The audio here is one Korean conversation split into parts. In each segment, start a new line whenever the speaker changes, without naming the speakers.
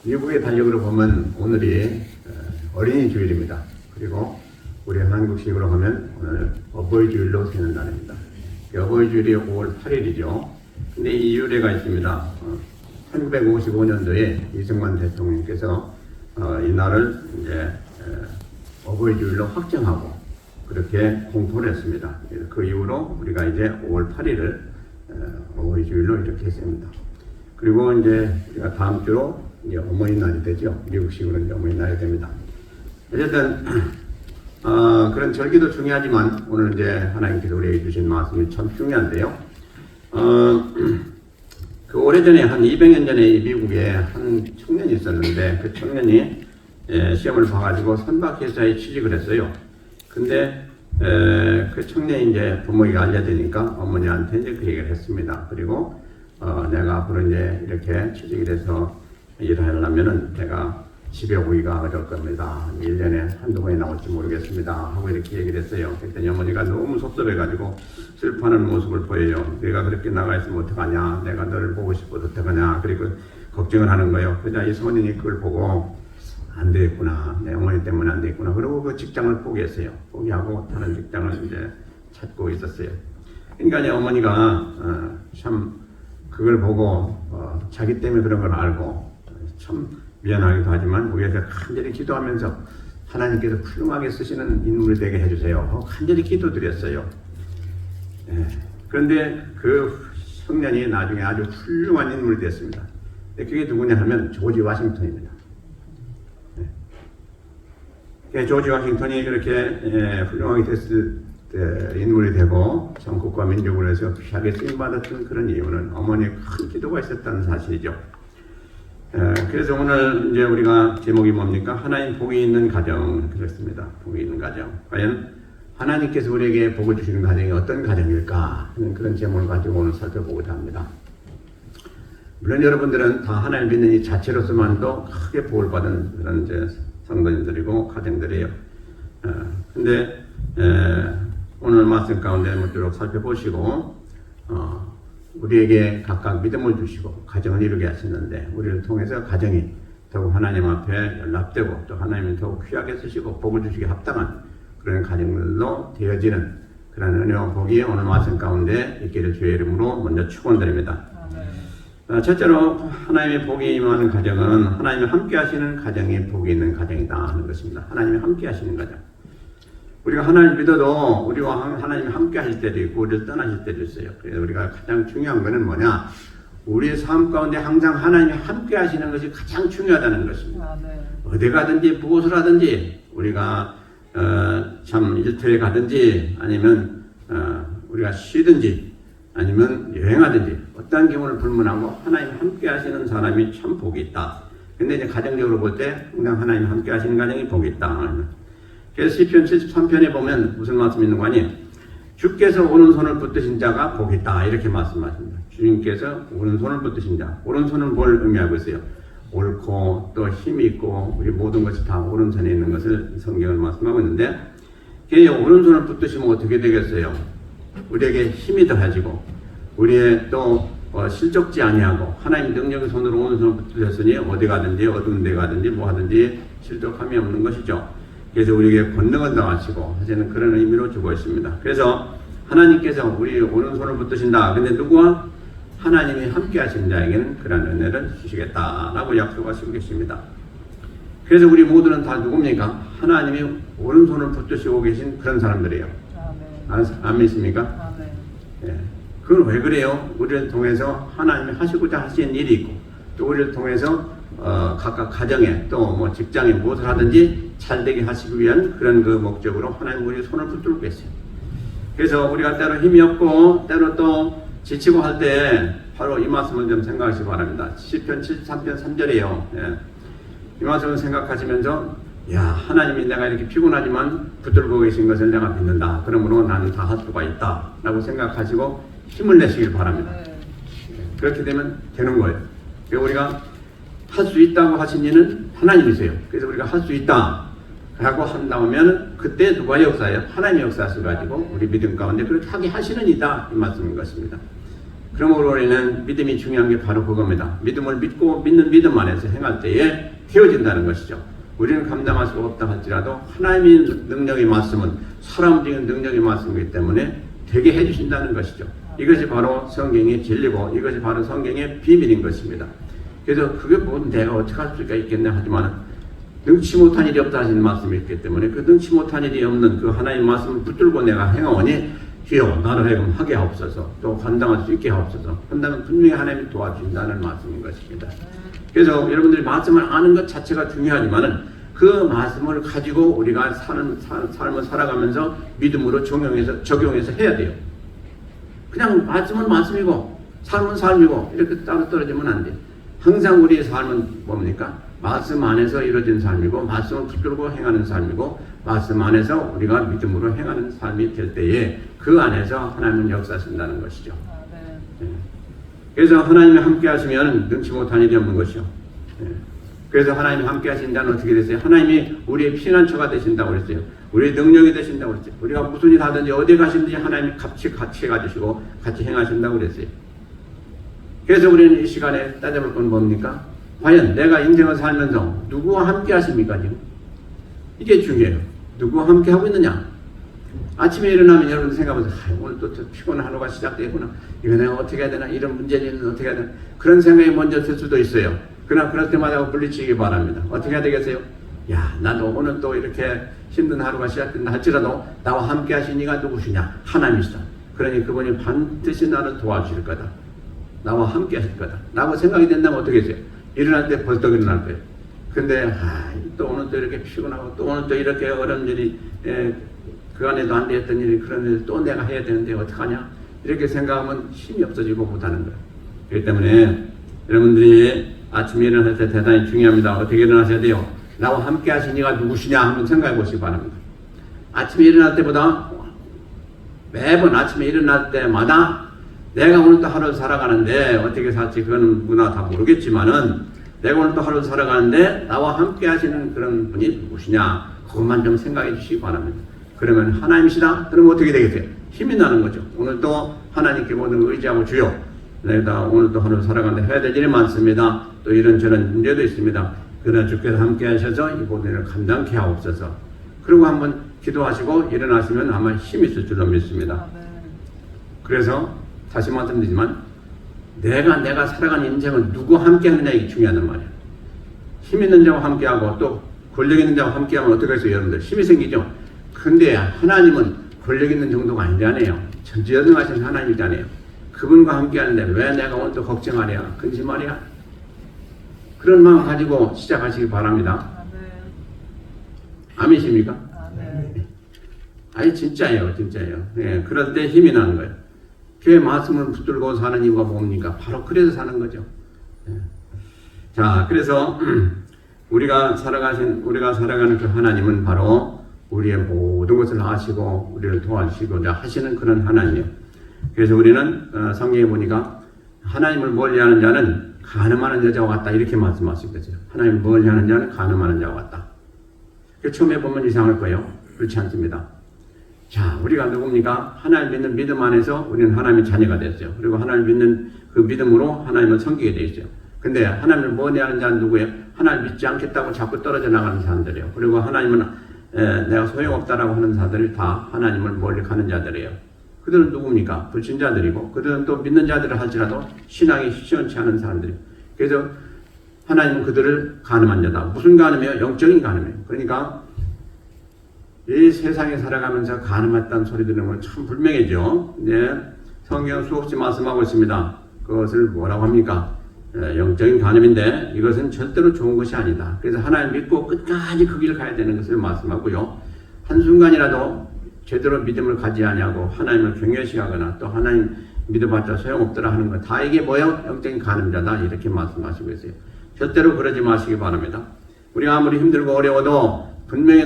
미국의 달력으로 보면 오늘이 어린이 주일입니다. 그리고 우리 한국식으로 하면 오늘 어버이 주일로 세는 날입니다. 어버이 주일이 5월 8일이죠. 근데 이 유래가 있습니다. 1955년도에 이승만 대통령께서 이 날을 이제 어버이 주일로 확정하고 그렇게 공포를 했습니다. 그 이후로 우리가 이제 5월 8일을 어버이 주일로 이렇게 했습니다. 그리고 이제 우리가 다음 주로 이제 어머니날이 되죠. 미국식으로 이제 어머니날이 됩니다. 어쨌든 그런 절기도 중요하지만 오늘 이제 하나님께서 우리에게 주신 말씀이 참 중요한데요. 그 오래전에 한 200년 전에 미국에 한 청년이 있었는데 그 청년이 시험을 봐가지고 선박회사에 취직을 했어요. 근데 그 청년이 이제 부모에게 알려지니까 어머니한테 이제 그 얘기를 했습니다. 그리고 내가 앞으로 이제 이렇게 취직이 돼서 일을 하려면은 내가 집에 오기가 어려울 겁니다. 1년에 한두 번이 나올지 모르겠습니다. 하고 이렇게 얘기를 했어요. 그랬더니 어머니가 너무 섭섭해가지고 슬퍼하는 모습을 보여요. 내가 그렇게 나가 있으면 어떡하냐. 내가 너를 보고 싶어도 어떡하냐. 그리고 걱정을 하는 거예요. 그러자 이 소년이 그걸 보고 안 되겠구나. 내 어머니 때문에 안 되겠구나. 그리고 그 직장을 포기했어요. 포기하고 다른 직장을 이제 찾고 있었어요. 그러니까 이제 어머니가 참 그걸 보고 자기 때문에 그런 걸 알고 참 미안하기도 하지만 우리에서 간절히 기도하면서 하나님께서 훌륭하게 쓰시는 인물이 되게 해주세요. 간절히 기도드렸어요. 그런데 그 청년이 나중에 아주 훌륭한 인물이 됐습니다. 그게 누구냐 하면 조지 워싱턴입니다. 조지 워싱턴이 그렇게 훌륭하게 됐을 때 인물이 되고 전국과 민족을 위해서 귀하게 쓰임받았던 그런 이유는 어머니의 큰 기도가 있었다는 사실이죠. 그래서 오늘 이제 우리가 제목이 뭡니까? 하나님 복이 있는 가정. 그렇습니다. 복이 있는 가정. 과연 하나님께서 우리에게 복을 주시는 가정이 어떤 가정일까 하는 그런 제목을 가지고 오늘 살펴보고자 합니다. 물론 여러분들은 다 하나님 믿는 이 자체로서만도 크게 복을 받은 그런 이제 성도님들이고 가정들이에요. 근데 오늘 말씀 가운데 모쪼록 살펴보시고 우리에게 각각 믿음을 주시고 가정을 이루게 하시는데 우리를 통해서 가정이 더욱 하나님 앞에 연락되고 또 하나님을 더욱 귀하게 쓰시고 복을 주시기 합당한 그런 가정들로 되어지는 그런 은혜와 복이 오늘 말씀 가운데 있기를 주의 이름으로 먼저 축원드립니다. 첫째로 하나님의 복이 임하는 가정은 하나님이 함께 하시는 가정이 복이 있는 가정이다 하는 것입니다. 하나님이 함께 하시는 가정. 우리가 하나님 믿어도 우리와 하나님이 함께 하실 때도 있고 우리를 떠나실 때도 있어요. 그래서 우리가 가장 중요한 것은 뭐냐? 우리의 삶 가운데 항상 하나님이 함께 하시는 것이 가장 중요하다는 것입니다. 어디 가든지 무엇을 하든지 우리가 참 일터에 가든지 아니면 우리가 쉬든지 아니면 여행하든지 어떠한 경우를 불문하고 하나님 함께 하시는 사람이 참 복이 있다. 근데 이제 가정적으로 볼 때 항상 하나님 함께 하시는 가정이 복이 있다. 그래서 시편 73편에 보면 무슨 말씀이 있는 거 아니에요? 주께서 오른손을 붙드신 자가 복이 있다. 이렇게 말씀하십니다. 주님께서 오른손을 붙드신 자. 오른손은 뭘 의미하고 있어요? 옳고 또 힘이 있고 우리 모든 것이 다 오른손에 있는 것을 성경을 말씀하고 있는데 그 오른손을 붙드시면 어떻게 되겠어요? 우리에게 힘이 더해지고 우리의 또 실족지 아니하고 하나님 능력의 손으로 오른손을 붙드셨으니 어디 가든지 어두운 데 가든지 뭐 하든지 실족함이 없는 것이죠. 그래서 우리에게 권능을 더하시고 하시는 그런 의미로 주고 있습니다. 그래서 하나님께서 우리 오른손을 붙드신다. 근데 누구와? 하나님이 함께 하신 자에게는 그런 은혜를 주시겠다라고 약속하시고 계십니다. 그래서 우리 모두는 다 누굽니까? 하나님이 오른손을 붙드시고 계신 그런 사람들이에요. 안 믿습니까? 예. 그건 왜 그래요? 우리를 통해서 하나님이 하시고자 하신 일이 있고 또 우리를 통해서 각각 가정에 또 뭐 직장에 무엇을 하든지 잘되게 하시기 위한 그런 그 목적으로 하나님 우리 손을 붙들고 계세요. 그래서 우리가 때로 힘이 없고 때로 또 지치고 할 때 바로 이 말씀을 좀 생각하시기 바랍니다. 시편 73편 3절이에요. 예. 이 말씀을 생각하시면서 야 하나님이 내가 이렇게 피곤하지만 붙들고 계신 것을 내가 믿는다. 그러므로 나는 다 할 수가 있다. 라고 생각하시고 힘을 내시길 바랍니다. 그렇게 되면 되는 거예요. 우리가 할 수 있다고 하신 이는 하나님이세요. 그래서 우리가 할 수 있다 라고 한다면 그때 누가 역사해요? 하나님이 역사하셔가지고 우리 믿음 가운데 그렇게 하게 하시는 이다 이 말씀인 것입니다. 그러므로 우리는 믿음이 중요한 게 바로 그겁니다. 믿음을 믿고 믿는 믿음 안에서 행할 때에 되어진다는 것이죠. 우리는 감당할 수 없다 할지라도 하나님의 능력이 말씀은 사람 움직이는 능력이 말씀이기 때문에 되게 해주신다는 것이죠. 이것이 바로 성경의 진리고 이것이 바로 성경의 비밀인 것입니다. 그래서 그게 뭐 내가 어떻게 할 수가 있겠냐 하지만 능치 못한 일이 없다 하시는 말씀이 있기 때문에 그 능치 못한 일이 없는 그 하나님의 말씀을 붙들고 내가 행하오니 주여 나를 하여금 하게 하옵소서 또 감당할 수 있게 하옵소서 한다면 분명히 하나님이 도와주신다는 말씀인 것입니다. 그래서 여러분들이 말씀을 아는 것 자체가 중요하지만은 그 말씀을 가지고 우리가 삶을 살아가면서 믿음으로 적용해서 해야 돼요. 그냥 말씀은 말씀이고 삶은 삶이고 이렇게 따로 떨어지면 안 돼요. 항상 우리의 삶은 뭡니까? 말씀 안에서 이루어진 삶이고 말씀을 붙들고 행하는 삶이고 말씀 안에서 우리가 믿음으로 행하는 삶이 될 때에 그 안에서 하나님은 역사하신다는 것이죠. 네. 그래서 하나님이 함께 하시면 능치 못한 일이 없는 것이요. 네. 그래서 하나님이 함께 하신다는 어떻게 됐어요? 하나님이 우리의 피난처가 되신다고 그랬어요. 우리의 능력이 되신다고 그랬어요. 우리가 무슨 일 하든지 어디 가시든지 하나님이 같이 가주시고 같이 행하신다고 그랬어요. 그래서 우리는 이 시간에 따져볼 건 뭡니까? 과연 내가 인생을 살면서 누구와 함께 하십니까 지금? 이게 중요해요. 누구와 함께 하고 있느냐? 아침에 일어나면 여러분 생각하면서 오늘 또 피곤한 하루가 시작되구나. 이거 내가 어떻게 해야 되나? 이런 문제는 어떻게 해야 되나? 그런 생각이 먼저 들 수도 있어요. 그러나 그럴 때마다 물리치기 바랍니다. 어떻게 해야 되겠어요? 야, 나도 오늘 또 이렇게 힘든 하루가 시작된다 할지라도 나와 함께 하신 이가 누구시냐? 하나님이시다. 그러니 그분이 반드시 나를 도와주실 거다. 나와 함께 하실 거다. 라고 생각이 된다면 어떻게 해요? 일어날 때 벌떡 일어날 거예요. 근데 또 오늘 또 이렇게 피곤하고 또 오늘 또 이렇게 어려운 일이 그 안에도 안 됐던 일이 그런 일을 또 내가 해야 되는데 어떡하냐? 이렇게 생각하면 힘이 없어지고 못하는 거예요. 그렇기 때문에 여러분들이 아침에 일어날 때 대단히 중요합니다. 어떻게 일어나셔야 돼요? 나와 함께 하신 이가 누구시냐 한번 생각해 보시기 바랍니다. 아침에 일어날 때보다 매번 아침에 일어날 때마다 내가 오늘 또 하루를 살아가는데 어떻게 살지 그거는 누구나 다 모르겠지만은 내가 오늘 또 하루를 살아가는데 나와 함께 하시는 그런 분이 누구시냐 그것만 좀 생각해 주시기 바랍니다. 그러면 하나님이시다? 그러면 어떻게 되겠어요? 힘이 나는 거죠. 오늘도 하나님께 모든 걸 의지하고 주여 내가 오늘도 하루 살아가는데 해야 될 일이 많습니다. 또 이런저런 문제도 있습니다. 그러나 주께서 함께 하셔서 이 모든 일을 감당케 하옵소서. 그리고 한번 기도하시고 일어나시면 아마 힘이 있을 줄로 믿습니다. 그래서 다시 말씀드리지만 내가 살아가는 인생을 누구와 함께 하느냐 이게 중요하단 말이에요. 힘 있는 자와 함께하고 또 권력 있는 자와 함께하면 어떻게 해서 여러분들 힘이 생기죠. 근데 하나님은 권력 있는 정도가 아니잖아요. 전지전능하신 하나님이잖아요. 그분과 함께하는데 왜 내가 오늘 또 걱정하랴 근심하랴 그런 마음 가지고 시작하시기 바랍니다. 아멘이십니까? 아니 진짜예요. 네, 그럴 때 힘이 나는 거예요. 교회 말씀을 붙들고 사는 이유가 뭡니까? 바로 그래서 사는 거죠. 네. 자, 그래서 우리가 살아가는 그 하나님은 바로 우리의 모든 것을 아시고 우리를 도와주시고자 하시는 그런 하나님이에요. 그래서 우리는 성경에 보니까 하나님을 멀리하는 자는 간음하는 여자와 같다 이렇게 말씀하시고 계세요. 하나님을 멀리하는 자는 간음하는 자와 같다. 처음에 보면 이상할 거예요. 그렇지 않습니다. 자, 우리가 누굽니까? 하나님 믿는 믿음 안에서 우리는 하나님의 자녀가 됐어요. 그리고 하나님 믿는 그 믿음으로 하나님을 섬기게 되어 있어요. 근데 하나님을 멀리하는 자는 누구예요? 하나님 믿지 않겠다고 자꾸 떨어져 나가는 사람들이에요. 그리고 하나님은 내가 소용없다라고 하는 자들이 다 하나님을 멀리 가는 자들이에요. 그들은 누굽니까? 불신자들이고 그들은 또 믿는 자들을 할지라도 신앙이 시원치 않은 사람들이에요. 그래서 하나님은 그들을 간음한 자다. 무슨 간음이에요? 영적인 간음이에요. 그러니까 이 세상에 살아가면서 간음했다는 소리 들으면 참 불명예죠. 네, 성경 수없이 말씀하고 있습니다. 그것을 뭐라고 합니까? 영적인 간음인데 이것은 절대로 좋은 것이 아니다. 그래서 하나님 믿고 끝까지 그 길을 가야 되는 것을 말씀하고요. 한순간이라도 제대로 믿음을 가지 아니하고 하나님을 경외시하거나 또 하나님 믿어봤자 소용없더라 하는 것 다 이게 뭐예요? 영적인 간음자다 이렇게 말씀하시고 있어요. 절대로 그러지 마시기 바랍니다. 우리가 아무리 힘들고 어려워도 분명히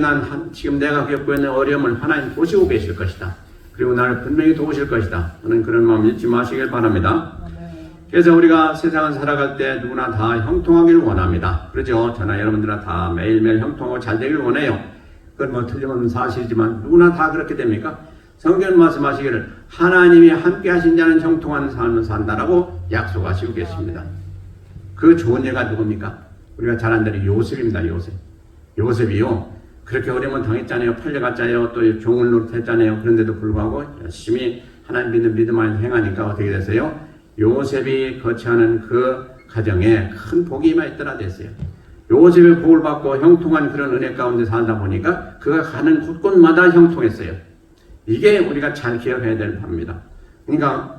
지금 내가 겪고 있는 어려움을 하나님 보시고 계실 것이다. 그리고 나를 분명히 도우실 것이다. 하는 그런 마음 잊지 마시길 바랍니다. 그래서 우리가 세상을 살아갈 때 누구나 다 형통하기를 원합니다. 그렇죠? 저나 여러분들은 다 매일매일 형통하고 잘 되길 원해요. 그건 뭐 틀림없는 사실이지만 누구나 다 그렇게 됩니까? 성경 말씀하시기를 하나님이 함께 하신 자는 형통한 삶을 산다라고 약속하시고 계십니다. 그 좋은 예가 누굽니까? 우리가 잘 아는 대로 요셉입니다. 요셉이요. 그렇게 어려움을 당했잖아요. 팔려갔잖아요. 또 종을 노릇했잖아요. 그런데도 불구하고 열심히 하나님 믿는 믿음 안에서 행하니까 어떻게 됐어요? 요셉이 거처하는 그 가정에 큰 복이 임하였더라 됐어요. 요셉의 복을 받고 형통한 그런 은혜 가운데 살다 보니까 그가 가는 곳곳마다 형통했어요. 이게 우리가 잘 기억해야 될 바입니다. 그러니까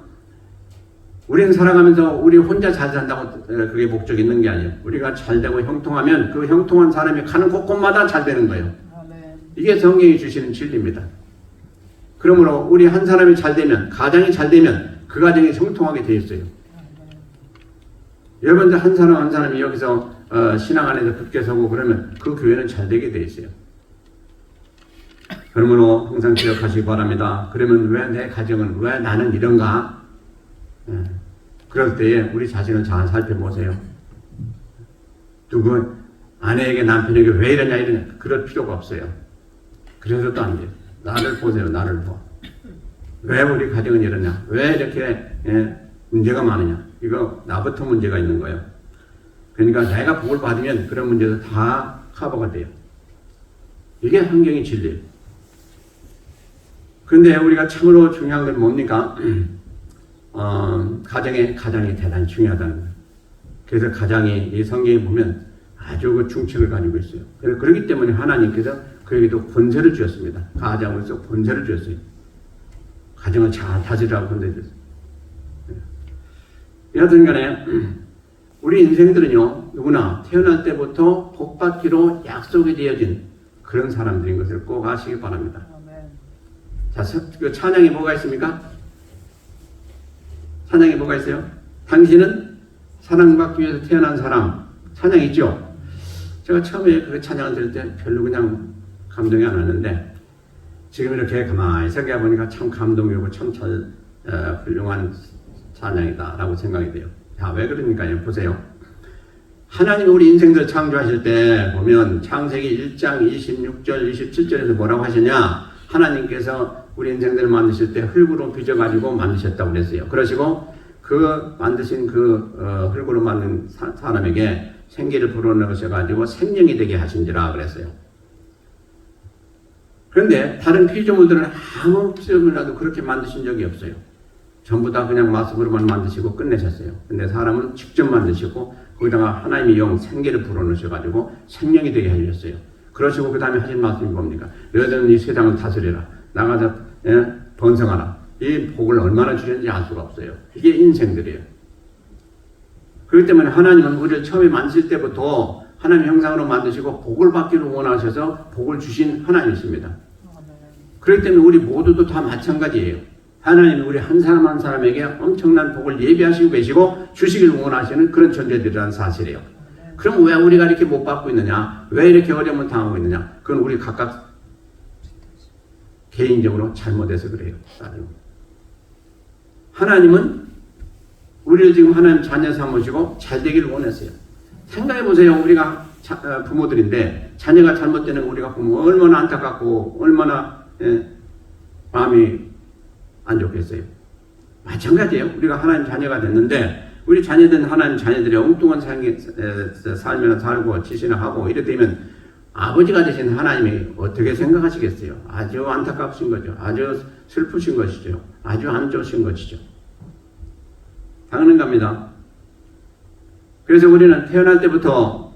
우리는 살아가면서 우리 혼자 잘 산다고 그게 목적이 있는 게 아니에요. 우리가 잘 되고 형통하면 그 형통한 사람이 가는 곳곳마다 잘 되는 거예요. 이게 성경이 주시는 진리입니다. 그러므로 우리 한 사람이 잘 되면, 가정이 잘 되면 그 가정이 형통하게 되어 있어요. 여러분들 한 사람이 여기서 신앙 안에서 굳게 서고 그러면 그 교회는 잘 되게 되어 있어요. 그러므로 항상 기억하시기 바랍니다. 그러면 왜 내 가정은, 왜 나는 이런가? 그럴 때에 우리 자신을 잘 살펴보세요. 누구 아내에게 남편에게 왜 이러냐 그럴 필요가 없어요. 그래서도 안 돼요. 나를 보세요. 나를 봐. 왜 우리 가정은 이러냐? 왜 이렇게 문제가 많으냐? 이거 나부터 문제가 있는 거예요. 그러니까 내가 복을 받으면 그런 문제도 다 커버가 돼요. 이게 성경의 진리예요. 그런데 우리가 참으로 중요한 건 뭡니까? 가장이 대단히 중요하다는 거예요. 그래서 가장이 이 성경에 보면 아주 그 중책을 가지고 있어요. 그렇기 때문에 하나님께서 그에게도 권세를 주었습니다. 가장으로서 권세를 주었어요. 가정을 잘 다스리라고 권세 주었어요. 여하튼 간에 우리 인생들은요, 누구나 태어날 때부터 복받기로 약속이 되어진 그런 사람들인 것을 꼭 아시기 바랍니다. 자, 그 찬양이 뭐가 있습니까? 찬양이 뭐가 있어요? 당신은 사랑받기 위해서 태어난 사람. 찬양 있죠? 제가 처음에 그 찬양을 들을 때 별로 그냥 감동이 안 왔는데 지금 이렇게 가만히 생각해 보니까 참 감동이 오고 참 훌륭한 찬양이다 라고 생각이 돼요. 자, 왜 그러니까요? 보세요. 하나님이 우리 인생들 창조하실 때 보면 창세기 1장 26절 27절에서 뭐라고 하시냐? 하나님께서 우리 인생들을 만드실 때 흙으로 빚어가지고 만드셨다고 그랬어요. 그러시고 그 만드신 그 흙으로 만든 사람에게 생기를 불어넣으셔가지고 생명이 되게 하신지라 그랬어요. 그런데 다른 피조물들은 아무 피조물이라도 그렇게 만드신 적이 없어요. 전부 다 그냥 마습으로만 만드시고 끝내셨어요. 근데 사람은 직접 만드시고 거기다가 하나님의 영 생기를 불어넣으셔가지고 생명이 되게 하셨어요. 그러시고 그 다음에 하신 말씀이 뭡니까? 너희들은 이 세상을 다스리라. 나가서 번성하라. 이 복을 얼마나 주셨는지 알 수가 없어요. 이게 인생들이에요. 그렇기 때문에 하나님은 우리를 처음에 만드실 때부터 하나님 형상으로 만드시고 복을 받기를 원하셔서 복을 주신 하나님이십니다. 그렇기 때문에 우리 모두도 다 마찬가지예요. 하나님은 우리 한 사람 한 사람에게 엄청난 복을 예비하시고 계시고 주시길 원하시는 그런 존재들이라는 사실이에요. 그럼 왜 우리가 이렇게 못 받고 있느냐? 왜 이렇게 어려움을 당하고 있느냐? 그건 우리 각각 개인적으로 잘못해서 그래요. 하나님은 우리를 지금 하나님 자녀 삼으시고 잘 되기를 원했어요. 생각해 보세요. 우리가 부모들인데 자녀가 잘못되는 거 우리가 보면 얼마나 안타깝고 얼마나 마음이 안 좋겠어요. 마찬가지예요. 우리가 하나님 자녀가 됐는데 우리 자녀된 하나님 자녀들이 엉뚱한 삶을 살고 지시나 하고 이래 되면 아버지가 되신 하나님이 어떻게 생각하시겠어요? 아주 안타깝신 거죠. 아주 슬프신 것이죠. 아주 안 좋으신 것이죠. 당연한 겁니다. 그래서 우리는 태어날 때부터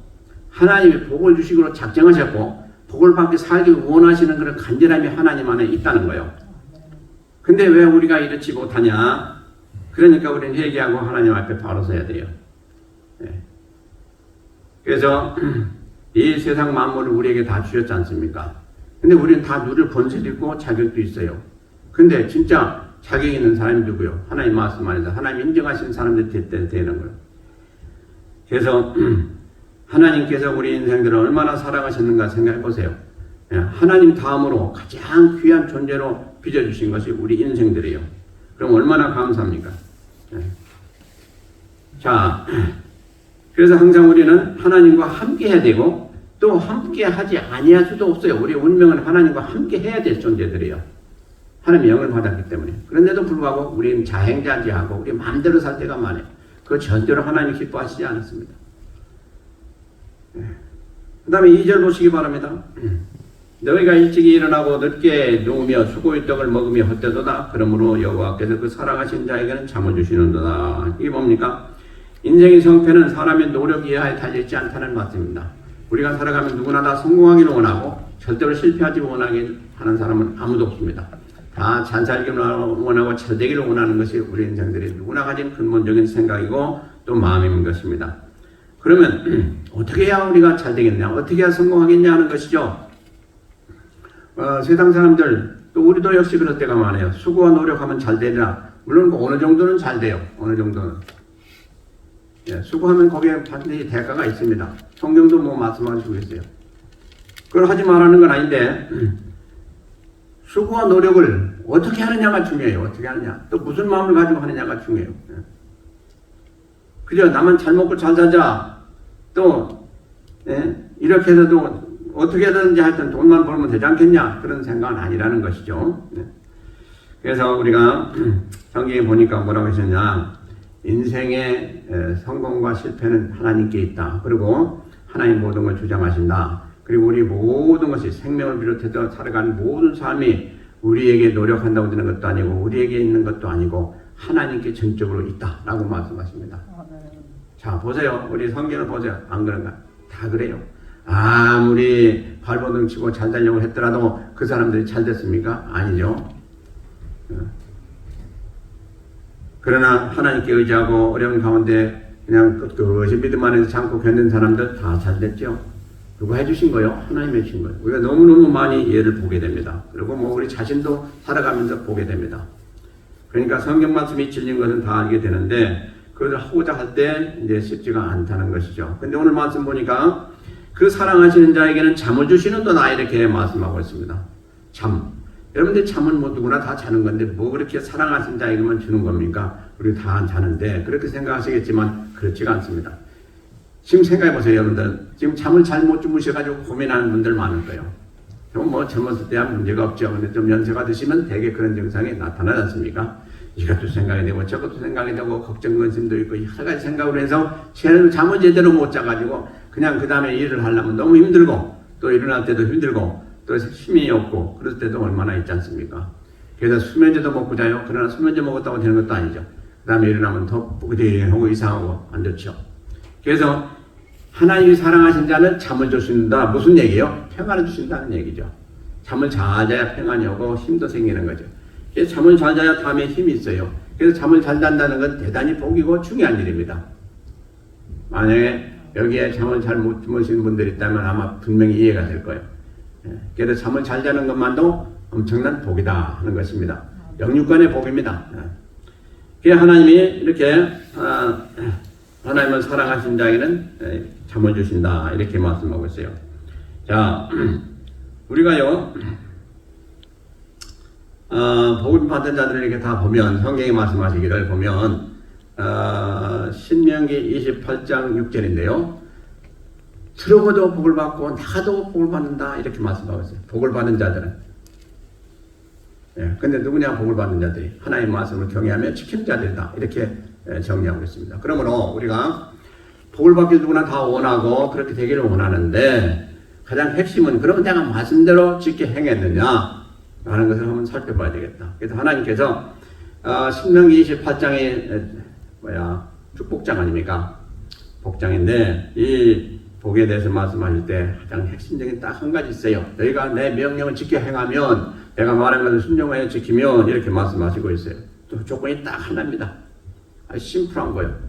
하나님이 복을 주시기로 작정하셨고 복을 받게 살기 원하시는 그런 간절함이 하나님 안에 있다는 거예요. 근데 왜 우리가 이렇지 못하냐? 그러니까 우리는 회개하고 하나님 앞에 바로 서야 돼요. 네. 그래서 이 세상 만물을 우리에게 다 주셨지 않습니까? 근데 우리는 다 누릴 권세도 있고 자격도 있어요. 근데 진짜 자격 있는 사람이 누구요? 하나님 말씀 안에서 하나님 인정하시는 사람들이 되는 거예요. 그래서 하나님께서 우리 인생들을 얼마나 사랑하셨는가 생각해 보세요. 하나님 다음으로 가장 귀한 존재로 빚어주신 것이 우리 인생들이에요. 그럼 얼마나 감사합니까? 자, 그래서 항상 우리는 하나님과 함께 해야 되고 또 함께 하지 아니할 수도 없어요. 우리 운명은 하나님과 함께 해야 될 존재들이에요. 하나님의 영을 받았기 때문에. 그런데도 불구하고 우리는 자행자지하고 우리 마음대로 살 때가 많아요. 그거 절대로 하나님 기뻐하시지 않았습니다. 그 다음에 2절 보시기 바랍니다. 너희가 일찍이 일어나고 늦게 누우며 수고의 떡을 먹으며 헛되도다. 그러므로 여호와께서 그 사랑하신 자에게는 잠을 주시는도다. 이게 뭡니까? 인생의 성패는 사람의 노력 이하에 달려있지 않다는 말씀입니다. 우리가 살아가면 누구나 다 성공하기를 원하고 절대로 실패하지 원하게 하는 사람은 아무도 없습니다. 다 잘 살기를 원하고 잘 되기를 원하는 것이 우리 인생들이 누구나 가진 근본적인 생각이고 또 마음인 것입니다. 그러면 어떻게 해야 우리가 잘 되겠냐, 어떻게 해야 성공하겠냐 하는 것이죠. 세상 사람들 또 우리도 역시 그럴 때가 많아요. 수고와 노력하면 잘 되리라. 물론 어느 정도는 잘 돼요. 어느 정도는. 예, 수고하면 거기에 반드시 대가가 있습니다. 성경도 뭐 말씀하시고 있어요. 그걸 하지 말라는 건 아닌데 수고와 노력을 어떻게 하느냐가 중요해요. 어떻게 하느냐. 또 무슨 마음을 가지고 하느냐가 중요해요. 예. 그죠? 나만 잘 먹고 잘 살자. 또 예? 이렇게 해서도 어떻게 하든지 하여튼 돈만 벌면 되지 않겠냐. 그런 생각은 아니라는 것이죠. 예. 그래서 우리가 성경에 보니까 뭐라고 하셨냐. 인생의 성공과 실패는 하나님께 있다. 그리고 하나님 모든 걸 주장하신다. 그리고 우리 모든 것이 생명을 비롯해서 살아가는 모든 삶이 우리에게 노력한다고 되는 것도 아니고 우리에게 있는 것도 아니고 하나님께 전적으로 있다라고 말씀하십니다. 자 보세요. 우리 성경을 보세요. 안 그런가? 다 그래요. 아무리 발버둥 치고 잘 되려고 했더라도 그 사람들이 잘 됐습니까? 아니죠. 그러나 하나님께 의지하고 어려운 가운데 그냥 끝끝이 믿음 안에서 참고 견딘 사람들 다 잘 됐죠. 누가 해주신 거요? 하나님이 해주신 거예요. 우리가 너무너무 많이 예를 보게 됩니다. 그리고 뭐 우리 자신도 살아가면서 보게 됩니다. 그러니까 성경 말씀이 진리인 것은 다 알게 되는데 그것을 하고자 할 때 이제 쉽지가 않다는 것이죠. 근데 오늘 말씀 보니까 그 사랑하시는 자에게는 잠을 주시는도다 이렇게 말씀하고 있습니다. 잠. 여러분들 잠은 뭐 누구나 다 자는 건데 뭐 그렇게 사랑하신 자에게만 주는 겁니까? 우리 다 자는데 그렇게 생각하시겠지만 그렇지가 않습니다. 지금 생각해 보세요. 여러분들 지금 잠을 잘 못 주무셔가지고 고민하는 분들 많을 거예요. 뭐 젊었을 때야 문제가 없죠. 근데 좀 연세가 드시면 대개 그런 증상이 나타나지 않습니까? 이것도 생각이 되고 저것도 생각이 되고 걱정 근심도 있고 여러 가지 생각으로 해서 잠을 제대로 못 자가지고 그냥 그 다음에 일을 하려면 너무 힘들고 또 일어날 때도 힘들고 또 힘이 없고 그럴 때도 얼마나 있지 않습니까? 그래서 수면제도 먹고 자요. 그러나 수면제 먹었다고 되는 것도 아니죠. 그 다음에 일어나면 더 뿌듯하고 이상하고 안 좋죠. 그래서 하나님이 사랑하신 자는 잠을 주신다. 무슨 얘기예요? 평안을 주신다는 얘기죠. 잠을 잘 자야 평안이 오고 힘도 생기는 거죠. 그래서 잠을 잘 자야 다음에 힘이 있어요. 그래서 잠을 잘 잔다는 건 대단히 복이고 중요한 일입니다. 만약에 여기에 잠을 잘 못 주무시는 분들이 있다면 아마 분명히 이해가 될 거예요. 그래서 잠을 잘 자는 것만도 엄청난 복이다 하는 것입니다. 영육간의 복입니다. 그래서 하나님이 이렇게 하나님을 사랑하신 자에게는 잠을 주신다 이렇게 말씀하고 있어요. 자, 우리가요 복을 받은 자들을 이렇게 다 보면 성경이 말씀하시기를 보면 신명기 28장 6절인데요. 들어가도 복을 받고 나가도 복을 받는다 이렇게 말씀하고 있어요. 복을 받은 자들은. 근데 누구냐 복을 받는 자들이 하나님의 말씀을 경외하며 지키는 자들이다 이렇게 정리하고 있습니다. 그러므로 우리가 복을 받길 누구나 다 원하고 그렇게 되기를 원하는데 가장 핵심은 그러면 내가 말씀대로 지켜 행했느냐 라는 것을 한번 살펴봐야 되겠다. 그래서 하나님께서 신명기 28장의 축복장 아닙니까? 복장인데 이 복에 대해서 말씀하실 때 가장 핵심적인 딱 한 가지 있어요. 너희가 내 명령을 지켜 행하면 내가 말한 것을 순종하여 지키면 이렇게 말씀하시고 있어요. 또 조건이 딱 하나입니다. 아주 심플한 거예요.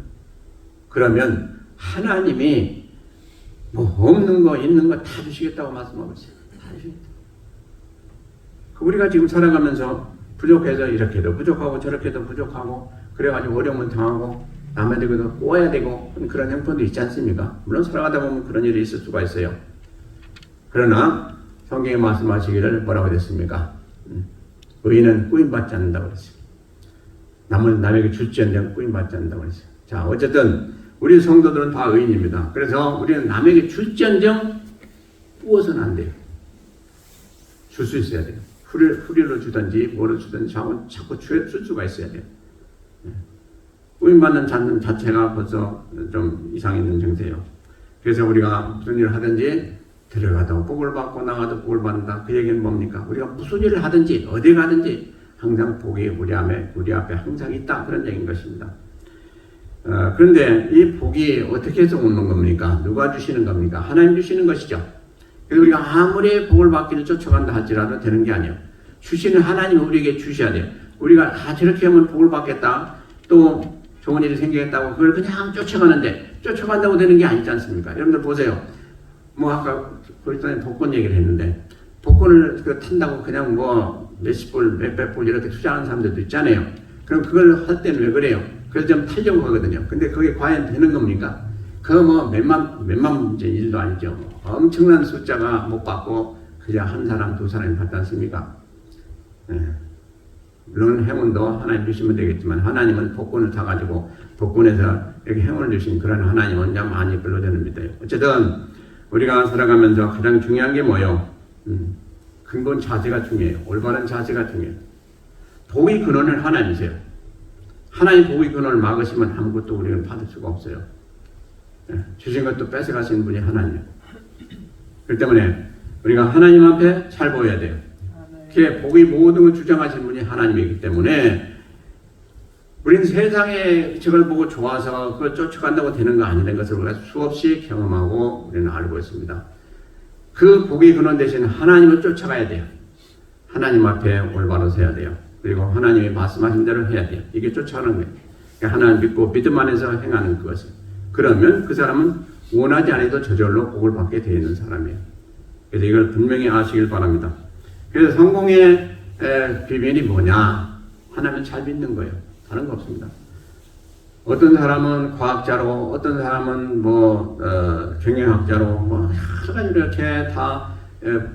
그러면 하나님이 뭐 없는 거 있는 거 다 주시겠다고 말씀하고 있어요. 다 주시겠다. 우리가 지금 살아가면서 부족해서 이렇게도 부족하고 저렇게도 부족하고 그래가지고 어려움을 당하고 남에게도 꼬아야 되고 그런 형편도 있지 않습니까? 물론 살아가다 보면 그런 일이 있을 수가 있어요. 그러나 성경에 말씀하시기를 뭐라고 했습니까? 의인은 꾸임받지 않는다고 그랬어요. 남에게 줄지언정 꾸임받지 않는다고 그랬어요. 자, 어쨌든 우리 성도들은 다 의인입니다. 그래서 우리는 남에게 줄지언정 뿌어서는 안 돼요. 줄 수 있어야 돼요. 후리로 주든지 뭐로 주든지 자꾸 쓸 수가 있어야 돼요. 후임받는 자체가 벌써 좀 이상 있는 증세예요. 그래서 우리가 무슨 일을 하든지 들어가도 복을 받고 나가도 복을 받는다. 그 얘기는 뭡니까? 우리가 무슨 일을 하든지 어디 가든지 항상 복이 우리 앞에 항상 있다. 그런 얘기인 것입니다. 그런데 이 복이 어떻게 해서 오는 겁니까? 누가 주시는 겁니까? 하나님 주시는 것이죠. 그래서 우리가 아무리 복을 받기를 쫓아간다 할지라도 되는 게 아니에요. 주시는 하나님이 우리에게 주셔야 돼요. 우리가 저렇게 하면 복을 받겠다. 또 좋은 일이 생기겠다고 그걸 그냥 쫓아가는데 쫓아간다고 되는 게 아니지 않습니까? 여러분들 보세요. 뭐 아까 그랬더니 복권 얘기를 했는데 복권을 탄다고 그냥 뭐 몇십 불, 몇백 불 이렇게 투자하는 사람들도 있잖아요. 그럼 그걸 할 때는 왜 그래요? 그래서 좀 타려고 하거든요. 근데 그게 과연 되는 겁니까? 그거 뭐 몇만 문제 일도 아니죠. 엄청난 숫자가 못 받고 그냥 한 사람, 두 사람이 받지 않습니까? 물론 행운도 하나님 주시면 되겠지만 하나님은 복권을 사가지고 복권에서 이렇게 행운을 주신 그런 하나님은 그냥 많이 끌어들는 믿어요. 어쨌든 우리가 살아가면서 가장 중요한 게 뭐예요? 근본 자세가 중요해요. 올바른 자세가 중요해요. 복의 근원을 하나님이세요. 하나님 복의 근원을 막으시면 아무것도 우리는 받을 수가 없어요. 주신 것도 뺏어가시는 분이 하나님이에요. 그렇기 때문에 우리가 하나님 앞에 잘 보여야 돼요. 그 복의 모든 걸 주장하시는 분이 하나님이기 때문에 우리는 세상에 저걸 보고 좋아서 그걸 쫓아간다고 되는 거 아니라는 것을 우리가 수없이 경험하고 우리는 알고 있습니다. 그 복의 근원 대신 하나님을 쫓아가야 돼요. 하나님 앞에 올바로 서야 돼요. 그리고 하나님이 말씀하신 대로 해야 돼요. 이게 쫓아가는 거예요. 하나님 믿고 믿음 안에서 행하는 그것을. 그러면 그 사람은 원하지 않아도 저절로 복을 받게 되어 있는 사람이에요. 그래서 이걸 분명히 아시길 바랍니다. 그래서 성공의 비밀이 뭐냐? 하나님을 잘 믿는 거예요. 다른 거 없습니다. 어떤 사람은 과학자로, 어떤 사람은 경영학자로, 여러 가지 이렇게 다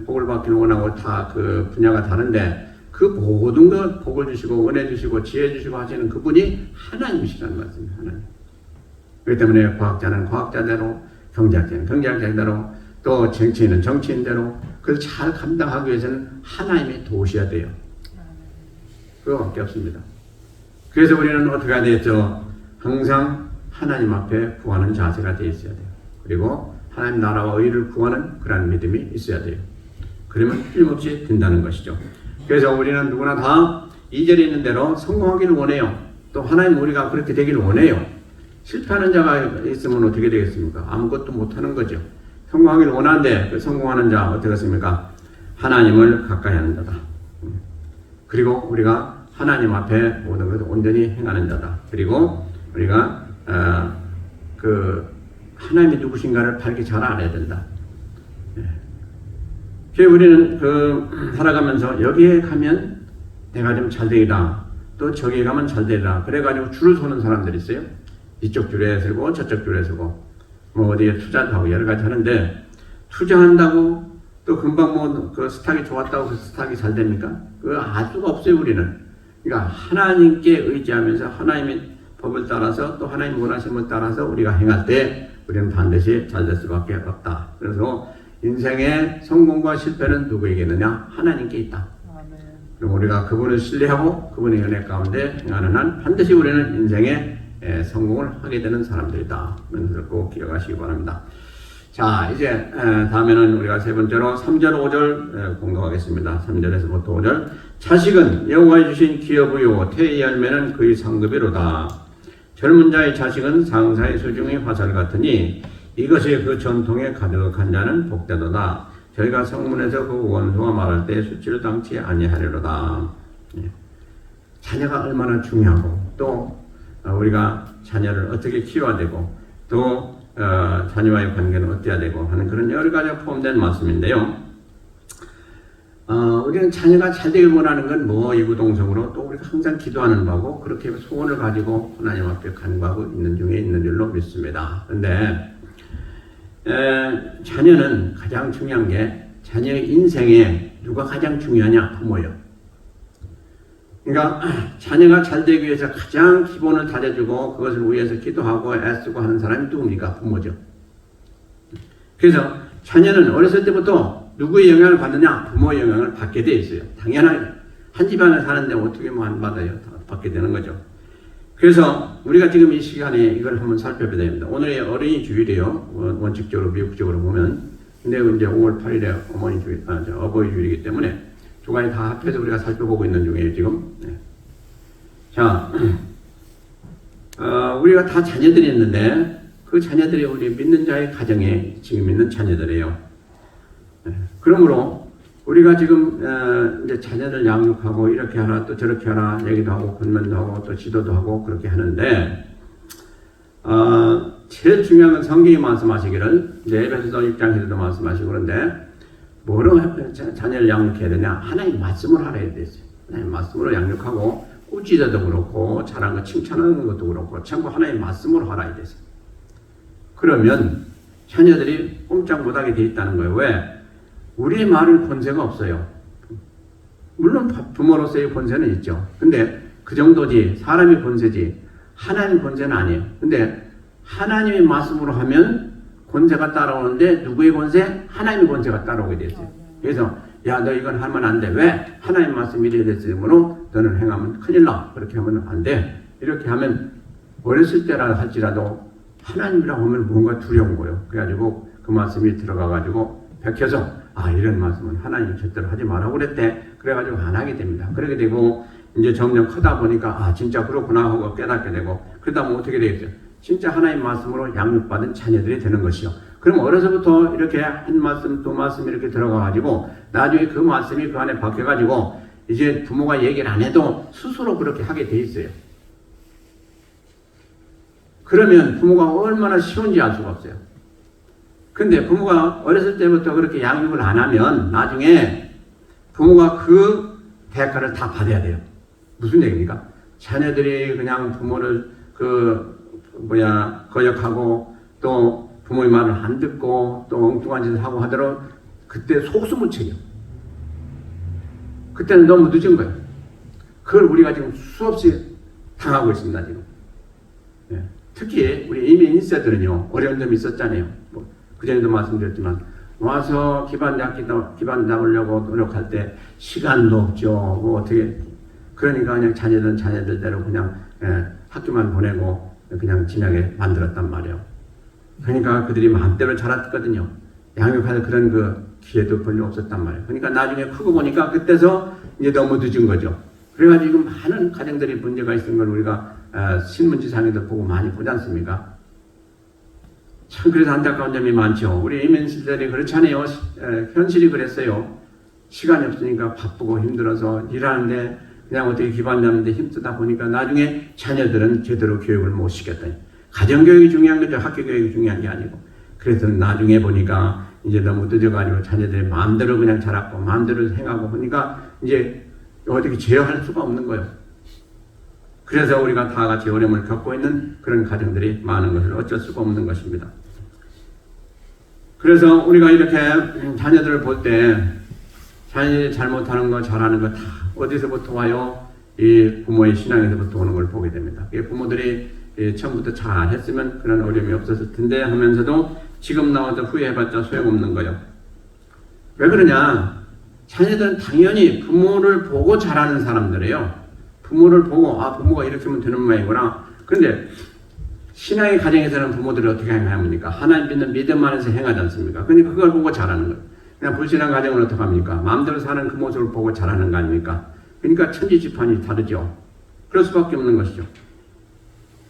복을 받기를 원하고 다 그 분야가 다른데 그 모든 것 복을 주시고 은혜 주시고 지혜 주시고 하시는 그분이 하나님이시라는 말씀입니다. 하나님. 그렇기 때문에 과학자는 과학자대로, 경제학자는 경제학자대로, 또 정치인은 정치인대로 그걸 잘 감당하기 위해서는 하나님이 도우셔야 돼요. 그거밖에 없습니다. 그래서 우리는 어떻게 해야 되겠죠? 항상 하나님 앞에 구하는 자세가 되어 있어야 돼요. 그리고 하나님 나라와 의를 구하는 그런 믿음이 있어야 돼요. 그러면 틀림없이 된다는 것이죠. 그래서 우리는 누구나 다 2절에 있는 대로 성공하기를 원해요. 또 하나님 우리가 그렇게 되기를 원해요. 실패하는 자가 있으면 어떻게 되겠습니까? 아무것도 못하는 거죠. 성공하기를 원하는데 그 성공하는 자 어떻게 했습니까? 하나님을 가까이 하는 자다. 그리고 우리가 하나님 앞에 모든 것을 온전히 행하는 자다. 그리고 우리가 하나님이 누구신가를 밝게 잘 알아야 된다. 그래서 우리는 살아가면서 여기에 가면 내가 좀 잘 되리라. 또 저기에 가면 잘 되리라. 그래가지고 줄을 서는 사람들이 있어요. 이쪽 줄에 서고 저쪽 줄에 서고 어디에 투자도 하고 여러 가지 하는데 투자한다고 또 금방 그 스탁이 좋았다고 그 스탁이 잘 됩니까? 그거 알 수가 없어요. 우리는. 그러니까 하나님께 의지하면서 하나님의 법을 따라서 또 하나님 원하심을 따라서 우리가 행할 때 우리는 반드시 잘 될 수밖에 없다. 그래서 인생의 성공과 실패는 누구에게 있느냐? 하나님께 있다. 그럼 우리가 그분을 신뢰하고 그분의 은혜 가운데 행하는 한 반드시 우리는 인생의 성공을 하게 되는 사람들이다. 그것을 꼭 기억하시기 바랍니다. 자, 이제 다음에는 우리가 세 번째로 3절 5절 공독하겠습니다. 3절에서부터 5절. 자식은 여호와의 주신 기업이요 태의 열매는 그의 상급이로다. 젊은 자의 자식은 상사의 수중의 화살 같으니 이것이 그 전통에 가득한 자는 복되도다. 저희가 성문에서 그 원수와 말할 때 수치를 당치 아니하리로다. 자녀가 얼마나 중요하고 또 우리가 자녀를 어떻게 키워야 되고 또 자녀와의 관계는 어때야 되고 하는 그런 여러 가지가 포함된 말씀인데요. 우리는 자녀가 잘 되길 원하는 건 이구동성으로 또 우리가 항상 기도하는 바고 그렇게 소원을 가지고 하나님 앞에 간구하고 있는 중에 있는 줄로 믿습니다. 그런데 자녀는 가장 중요한 게 자녀의 인생에 누가 가장 중요하냐? 부모예요. 그러니까 자녀가 잘 되기 위해서 가장 기본을 다져주고 그것을 위해서 기도하고 애쓰고 하는 사람이 누굽니까? 부모죠. 그래서 자녀는 어렸을 때부터 누구의 영향을 받느냐? 부모의 영향을 받게 돼 있어요. 당연하게 한 집안에 사는데 어떻게 뭐 안 받아요? 다 받게 되는 거죠. 그래서 우리가 지금 이 시간에 이걸 한번 살펴봐야 됩니다. 오늘의 어린이 주일이에요. 원칙적으로 미국적으로 보면. 근데 이제 5월 8일에 어머니 주일, 어버이 주일이기 때문에 두 가지 다 합해서 우리가 살펴보고 있는 중이에요 지금. 네. 자, 우리가 다 자녀들이 있는데 그 자녀들이 우리 믿는 자의 가정에 지금 있는 자녀들이에요. 네. 그러므로 우리가 지금 이제 자녀들 양육하고 이렇게 하라 또 저렇게 하라 얘기도 하고 권면도 하고 또 지도도 하고 그렇게 하는데 제일 중요한 건 성경이 말씀하시기를 이제 에베소서 6장에서도 말씀하시고 그런데 뭐로 자녀를 양육해야 되냐? 하나님 말씀을 하라 해야 되죠. 하나님 말씀으로 양육하고 꾸짖어도 그렇고 잘한 거 칭찬하는 것도 그렇고 전부 하나님 말씀으로 하라 해야 되죠. 그러면 자녀들이 꼼짝 못하게 돼 있다는 거예요. 왜? 우리의 말은 권세가 없어요. 물론 부모로서의 권세는 있죠. 근데 그 정도지. 사람의 권세지. 하나님의 권세는 아니에요. 근데 하나님의 말씀으로 하면 권세가 따라오는데 누구의 권세? 하나님의 권세가 따라오게 됐어요. 그래서 야, 너 이건 하면 안 돼. 왜? 하나님 말씀이 이래 됐으므로 너는 행하면 큰일 나. 그렇게 하면 안 돼. 이렇게 하면 어렸을 때라 할지라도 하나님이라고 하면 뭔가 두려운 거예요. 그래가지고 그 말씀이 들어가가지고 백혀서 이런 말씀은 하나님이 절대로 하지 말라고 그랬대. 그래가지고 안 하게 됩니다. 그렇게 되고 이제 점점 크다 보니까 진짜 그렇구나 하고 깨닫게 되고 그러다 보면 어떻게 되겠어요? 진짜 하나님 말씀으로 양육받은 자녀들이 되는 것이요. 그럼 어려서부터 이렇게 한 말씀 두 말씀 이렇게 들어가가지고 나중에 그 말씀이 그 안에 박혀가지고 이제 부모가 얘기를 안 해도 스스로 그렇게 하게 돼 있어요. 그러면 부모가 얼마나 쉬운지 알 수가 없어요. 근데 부모가 어렸을 때부터 그렇게 양육을 안 하면 나중에 부모가 그 대가를 다 받아야 돼요. 무슨 얘기입니까? 자녀들이 그냥 부모를 거역하고 또 부모의 말을 안 듣고 또 엉뚱한 짓을 하고 하도록 그때 속수무 책이요. 그때는 너무 늦은 거예요. 그걸 우리가 지금 수없이 당하고 있습니다, 지금. 네. 특히 우리 이미 인세들은요, 어려운 점이 있었잖아요. 그전에도 말씀드렸지만, 와서 기반 잡으려고 노력할 때 시간도 없죠. 어떻게. 그러니까 그냥 자녀들은 자녀들대로 그냥 학교만 보내고 그냥 지나게 만들었단 말이에요. 그러니까 그들이 마음대로 자랐거든요. 양육할 그런 그 기회도 별로 없었단 말이에요. 그러니까 나중에 크고 보니까 그때서 이제 너무 늦은 거죠. 그래가지고 많은 가정들이 문제가 있는 걸 우리가 신문지상에도 보고 많이 보지 않습니까? 참 그래서 안타까운 점이 많죠. 우리 이민시들이 그렇잖아요. 현실이 그랬어요. 시간이 없으니까 바쁘고 힘들어서 일하는데 그냥 어떻게 기반 잡는데 힘쓰다 보니까 나중에 자녀들은 제대로 교육을 못 시켰다. 가정교육이 중요한 거죠. 학교교육이 중요한 게 아니고. 그래서 나중에 보니까 이제 너무 늦어가지고 자녀들이 마음대로 그냥 자랐고 마음대로 행하고 보니까 이제 어떻게 제어할 수가 없는 거예요. 그래서 우리가 다 같이 어려움을 겪고 있는 그런 가정들이 많은 것을 어쩔 수가 없는 것입니다. 그래서 우리가 이렇게 자녀들을 볼 때 자녀들이 잘못하는 거 잘하는 거 다 어디서부터 와요? 이 부모의 신앙에서부터 오는 걸 보게 됩니다. 부모들이 처음부터 잘 했으면 그런 어려움이 없었을 텐데 하면서도 지금 나와서 후회해봤자 소용없는 거예요. 왜 그러냐? 자녀들은 당연히 부모를 보고 자라는 사람들이에요. 부모를 보고 부모가 이렇게 하면 되는 모양이구나. 그런데 신앙의 가정에서는 부모들이 어떻게 행합니까? 하나님 믿는 믿음 안에서 행하지 않습니까? 그러니까 그걸 보고 자라는 거예요. 그냥 불신앙 가정은 어떻게 합니까? 마음대로 사는 그 모습을 보고 자라는 거 아닙니까? 그러니까 천지지판이 다르죠. 그럴 수밖에 없는 것이죠.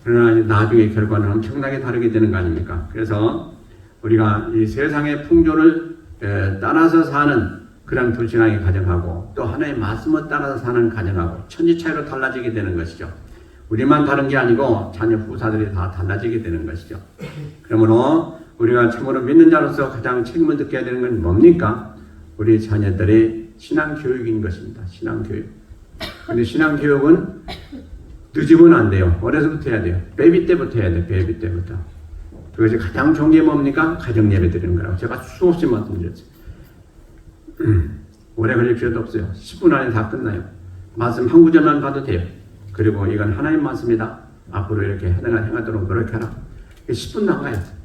그러나 나중에 결과는 엄청나게 다르게 되는 거 아닙니까? 그래서 우리가 이 세상의 풍조를 따라서 사는 그런 불신앙의 가정하고 또 하나의 말씀을 따라서 사는 가정하고 천지 차이로 달라지게 되는 것이죠. 우리만 다른 게 아니고 자녀 후사들이 다 달라지게 되는 것이죠. 그러므로 우리가 참으로 믿는 자로서 가장 책임을 느껴야 되는 건 뭡니까? 우리 자녀들의 신앙교육인 것입니다. 신앙교육. 근데 신앙교육은 늦으면 안 돼요. 어려서부터 해야 돼요. 베이비 때부터 해야 돼요. 베이비 때부터. 그것이 가장 좋은 게 뭡니까? 가정 예배 드리는 거라고 제가 수없이 말씀드렸어요. 오래 걸릴 필요도 없어요. 10분 안에 다 끝나요. 말씀 한 구절만 봐도 돼요. 그리고 이건 하나님 말씀이다. 앞으로 이렇게 행하도록 노력해라. 10분도 안 가요.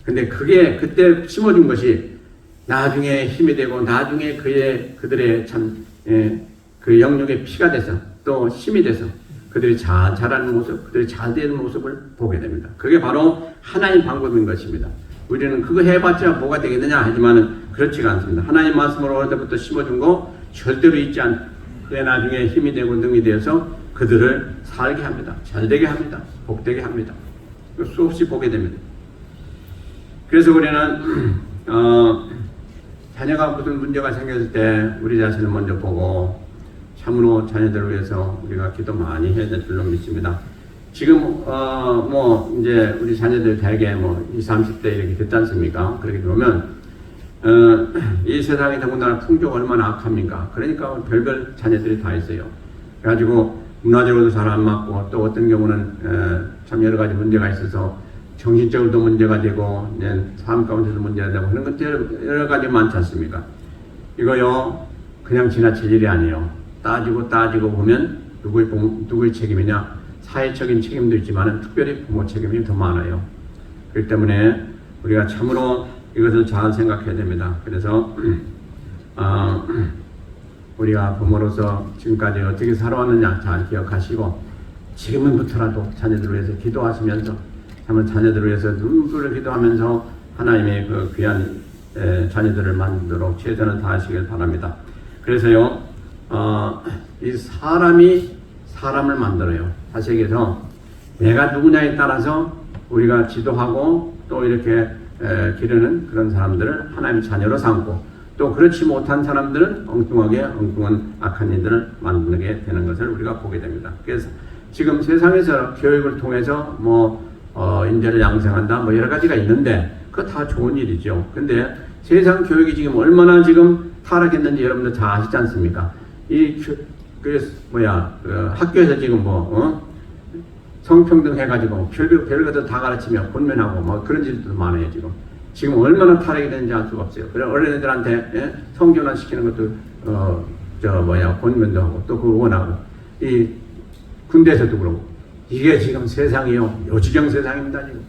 근데 그게 그때 심어준 것이 나중에 힘이 되고 나중에 그들의 참 그 영역의 피가 돼서 또 힘이 돼서 그들이 자라는 모습, 그들이 잘 되는 모습을 보게 됩니다. 그게 바로 하나님 방법인 것입니다. 우리는 그거 해봤자 뭐가 되겠느냐 하지만은 그렇지가 않습니다. 하나님 말씀으로 어릴 때부터 심어준 거 절대로 잊지 않되 나중에 힘이 되고 능이 되어서 그들을 살게 합니다. 잘 되게 합니다. 복되게 합니다. 수없이 보게 됩니다. 그래서 우리는 자녀가 무슨 문제가 생겼을 때 우리 자신을 먼저 보고 참으로 자녀들을 위해서 우리가 기도 많이 해야 될 줄로 믿습니다. 지금 뭐 이제 우리 자녀들 대개 뭐 20, 30대 이렇게 됐지 않습니까? 그렇게 보면 이 세상이 더군다나 풍조가 얼마나 악합니까? 그러니까 별별 자녀들이 다 있어요. 그래가지고 문화적으로도 잘 안 맞고 또 어떤 경우는 참 여러 가지 문제가 있어서 정신적으로도 문제가 되고 삶 가운데도 문제가 되고 그런 것들 여러 가지 많지 않습니까? 이거요 그냥 지나칠 일이 아니에요. 따지고 보면 누구의 책임이냐? 사회적인 책임도 있지만 특별히 부모 책임이 더 많아요. 그렇기 때문에 우리가 참으로 이것을 잘 생각해야 됩니다. 그래서 우리가 부모로서 지금까지 어떻게 살아왔느냐 잘 기억하시고 지금부터라도 자녀들을 위해서 기도하시면서 참으로 자녀들을 위해서 눈물을 기도하면서 하나님의 그 귀한 자녀들을 만들도록 최선을 다하시길 바랍니다. 그래서요 이 사람이 사람을 만들어요. 사실에서 내가 누구냐에 따라서 우리가 지도하고 또 이렇게 기르는 그런 사람들을 하나님의 자녀로 삼고 또 그렇지 못한 사람들은 엉뚱한 악한 일들을 만들게 되는 것을 우리가 보게 됩니다. 그래서 지금 세상에서 교육을 통해서 인재를 양성한다 여러 가지가 있는데 그거 다 좋은 일이죠. 근데 세상 교육이 지금 얼마나 지금 타락했는지 여러분들 다 아시지 않습니까? 학교에서 지금 성평등 해가지고 별것도 다 가르치며 권면하고 그런 짓도 많아요. 지금 얼마나 타락이 되는지 알 수가 없어요. 그래 어린애들한테 성전환 시키는 것도 권면도 하고 또 그거 원하고 이 군대에서도 그러고 이게 지금 세상이요 요지경 세상입니다. 지금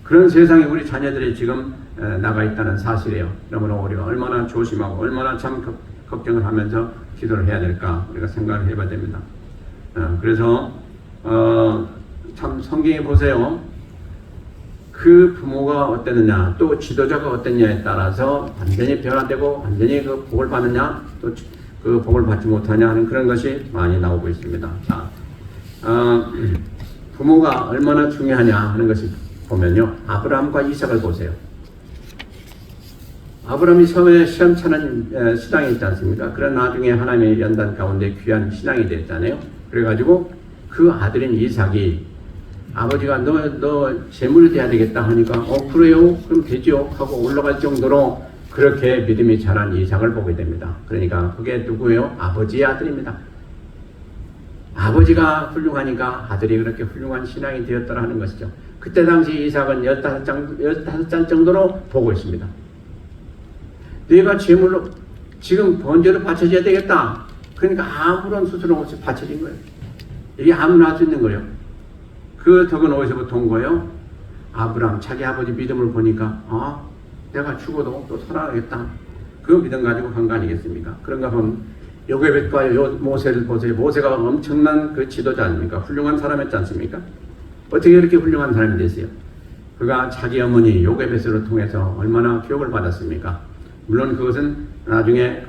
그런 세상에 우리 자녀들이 지금 나가 있다는 사실이에요. 그러므로 우리가 얼마나 조심하고 얼마나 참 걱정을 하면서 기도를 해야 될까 우리가 생각을 해봐야 됩니다. 그래서 참 성경에 보세요. 그 부모가 어땠느냐 또 지도자가 어땠냐에 따라서 완전히 변화되고 완전히 그 복을 받느냐 또 그 복을 받지 못하냐 하는 그런 것이 많이 나오고 있습니다. 자, 부모가 얼마나 중요하냐 하는 것을 보면요 아브라함과 이삭을 보세요. 아브라함이 처음에 시험찮은 신앙이 있지 않습니까? 그런 나중에 하나님의 연단 가운데 귀한 신앙이 됐잖아요. 그래가지고 그 아들인 이삭이 아버지가 너 제물이 돼야 되겠다 하니까 그래요? 그럼 되죠? 하고 올라갈 정도로 그렇게 믿음이 자란 이삭을 보게 됩니다. 그러니까 그게 누구예요? 아버지의 아들입니다. 아버지가 훌륭하니까 아들이 그렇게 훌륭한 신앙이 되었더라 하는 것이죠. 그때 당시 이삭은 15장 정도로 보고 있습니다. 내가 제물로 지금 번제로 바쳐줘야 되겠다. 그러니까 아무런 수수료 없이 바쳐진 거예요. 이게 아무나 할 수 있는 거예요. 그 덕은 어디서부터 온 거예요? 아브라함 자기 아버지 믿음을 보니까 내가 죽어도 또 살아나겠다. 그 믿음 가지고 한 거 아니겠습니까? 그런가 보면 요게벳과 모세를 보세요. 모세가 엄청난 그 지도자 아닙니까? 훌륭한 사람이었지 않습니까? 어떻게 그렇게 훌륭한 사람이 됐어요? 그가 자기 어머니 요게벳을 통해서 얼마나 교육을 받았습니까? 물론 그것은 나중에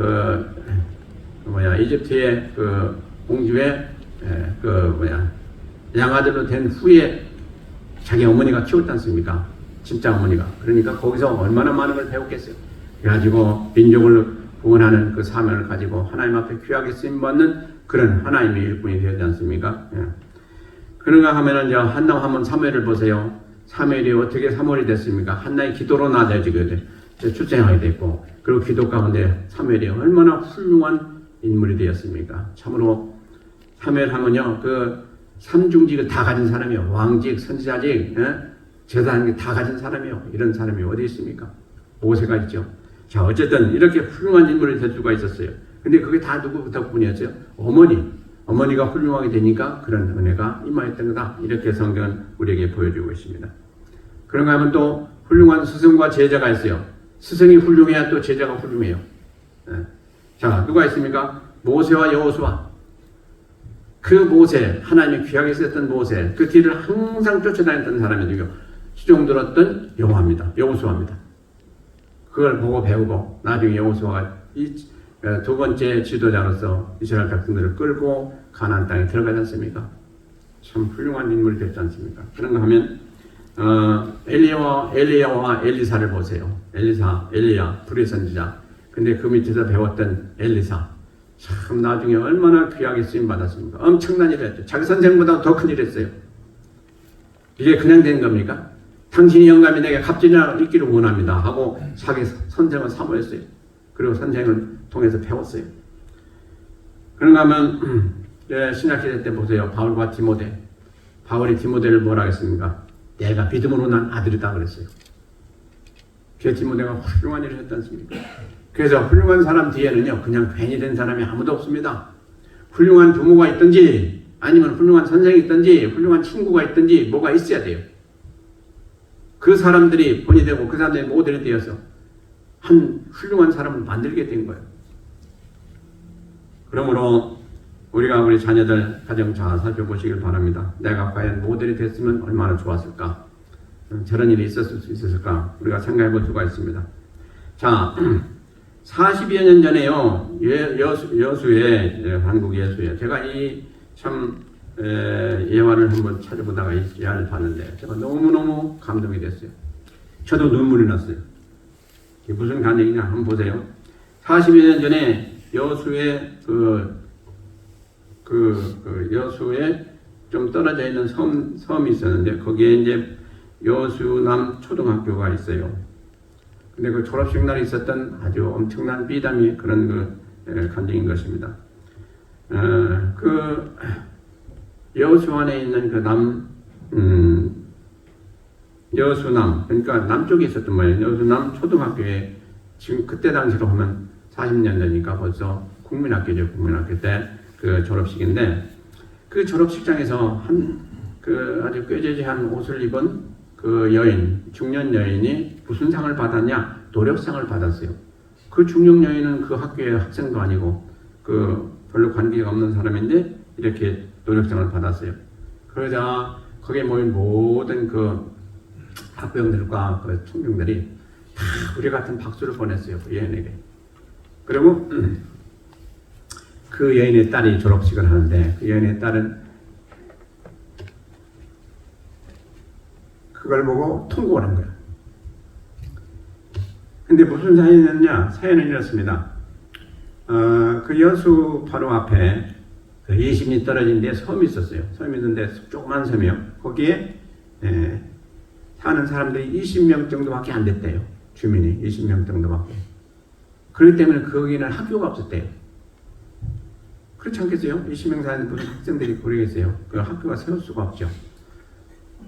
이집트의 그 공주의 양아들로 된 후에 자기 어머니가 키웠지 않습니까? 진짜 어머니가. 그러니까 거기서 얼마나 많은 걸 배웠겠어요. 그래가지고 민족을 구원하는 그 사명을 가지고 하나님 앞에 귀하게 쓰임받는 그런 하나님의 일꾼이 되지 않습니까? 예. 그런가 하면은 한나 한번 사무엘을 보세요. 사무엘이 어떻게 사무엘이 됐습니까? 한나의 기도로 나아지게 출생하게 됐고 그리고 기도 가운데 사무엘이 얼마나 훌륭한 인물이 되었습니까? 참으로 사무엘 하면요 그 삼중직을 다 가진 사람이요. 왕직, 선지자직, 제사하는 게 다 가진 사람이요. 이런 사람이 어디 있습니까? 모세가 있죠. 자 어쨌든 이렇게 훌륭한 인물이 될 수가 있었어요. 근데 그게 다 누구 덕분이었죠? 어머니가 훌륭하게 되니까 그런 은혜가 임하였던 거다. 이렇게 성경은 우리에게 보여주고 있습니다. 그런가 하면 또 훌륭한 스승과 제자가 있어요. 스승이 훌륭해야 또 제자가 훌륭해요. 자, 누가 있습니까? 모세와 여호수아. 그 모세, 하나님이 귀하게 쓰였던 모세, 그 뒤를 항상 쫓아다녔던 사람이 누구요? 수종 들었던 여호수아입니다. 그걸 보고 배우고 나중에 여호수아가 두 번째 지도자로서 이스라엘 백성들을 끌고 가나안 땅에 들어가지 않습니까? 참 훌륭한 인물이 됐지 않습니까? 그런가 하면 엘리야와 엘리사를 보세요. 엘리야 불의 선지자. 근데 그 밑에서 배웠던 엘리사. 참 나중에 얼마나 귀하게 쓰임 받았습니까? 엄청난 일을 했죠. 자기 선생보다 더 큰 일을 했어요. 이게 그냥 된 겁니까? 당신이 영감이 내게 값지나 있기를 원합니다 하고 자기 선생을 사모했어요. 그리고 선생을 통해서 배웠어요. 그런가 하면 신약시대 때 보세요. 바울과 디모데. 바울이 디모데를 뭐라 했습니까? 내가 믿음으로 난 아들이다 그랬어요. 그 디모데가 훌륭한 일을 했지 않습니까? 그래서 훌륭한 사람 뒤에는요, 그냥 괜히 된 사람이 아무도 없습니다. 훌륭한 부모가 있든지, 아니면 훌륭한 선생이 있든지, 훌륭한 친구가 있든지, 뭐가 있어야 돼요. 그 사람들이 본이 되고, 그 사람들이 모델이 되어서 한 훌륭한 사람을 만들게 된 거예요. 그러므로 우리가 우리 자녀들 가정 잘 살펴보시길 바랍니다. 내가 과연 모델이 됐으면 얼마나 좋았을까? 저런 일이 있었을 수 있었을까? 우리가 생각해 볼 수가 있습니다. 자, 40여 년 전에요, 여수의, 한국 예수에, 제가 참 예화를 한번 찾아보다가 이 예화를 봤는데, 제가 너무너무 감동이 됐어요. 저도 눈물이 났어요. 이게 무슨 감정이냐, 한번 보세요. 40여 년 전에 여수의 여수에 좀 떨어져 있는 섬이 있었는데, 거기에 이제 여수남 초등학교가 있어요. 근데 그 졸업식 날에 있었던 아주 엄청난 비담이 그런 감정인 것입니다. 그 여수 안에 있는 그 여수남, 그러니까 남쪽에 있었던 모양이에요. 여수남 초등학교에 지금 그때 당시로 하면 40년 전이니까 벌써 국민학교죠. 국민학교 때 그 졸업식인데, 그 졸업식장에서 그 아주 꾀죄죄한 옷을 입은 그 중년 여인이 무슨 상을 받았냐? 노력상을 받았어요. 그 중년 여인은 그 학교의 학생도 아니고 별로 관계가 없는 사람인데 이렇게 노력상을 받았어요. 그러자 거기에 모인 모든 그 학부형들과 그 청중들이 다 우리 같은 박수를 보냈어요. 그 여인에게. 그리고 그 여인의 딸이 졸업식을 하는데, 그 여인의 딸은 그걸 보고 통곡을 한 거야. 근데 무슨 사연이었냐? 사연은 이렇습니다. 그 여수 바로 앞에 20리 떨어진 데 섬이 있었어요. 섬이 있는데 조그만 섬이요. 거기에 사는 사람들이 20명 정도밖에 안 됐대요. 주민이 20명 정도밖에. 그렇기 때문에 거기는 학교가 없었대요. 그렇지 않겠어요? 20명 사는 무슨 학생들이 그러겠어요. 그 학교가 세울 수가 없죠.